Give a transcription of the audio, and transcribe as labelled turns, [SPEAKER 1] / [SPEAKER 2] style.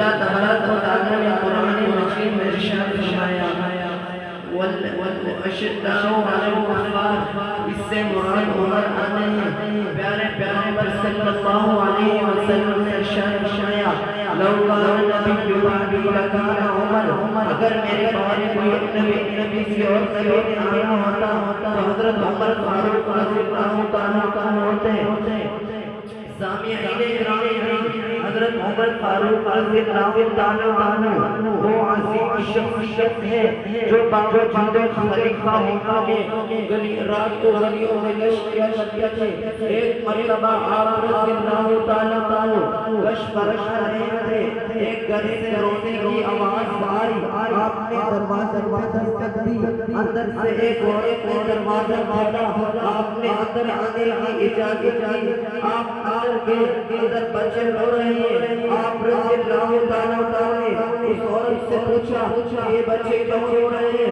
[SPEAKER 1] اللہ تبارک و تعالیٰ نے قرآن مجید میں ارشاد فرمایا وَالْأَشِدَّاءُ عَلَى الْكُفَّارِ، اس سے مراد عمر آتے ہیں۔ پیارے پیغمبر صلی اللہ علیہ وسلم نے ارشاد فرمایا لَوْ كَانَ النَّبِيُّ بَعْدِي لَكَانَ عُمَرُ، اگر میرے بعد کوئی نبی کسی اور نبی نے آیا ہوتا تو حضرت عمر فاروق رضی اللہ تعالیٰ ہوتے۔ سامعین کرام، حضرت عمر فاروق رضی اللہ تعالیٰ وہ عظیم شخصیت ہے جو باوجود خلیفہ ہونے کے رات کو گلیوں میں گشت کیا کرتے تھے۔ ایک مرتبہ آپ رضی اللہ تعالیٰ گشت پر رہے تھے، ایک گھر سے رونے کی آواز آئی۔ آپ نے دروازے پر دستک دی، اندر سے ایک عورت نے دروازہ کھولا۔ آپ نے اندر آنے کی اجازت دی۔ آپ اندر بچے رو رہے ہیں۔ آپ رضی اللہ تعالیٰ نے اس عورت سے پوچھا یہ بچے کیوں رو رہے ہیں؟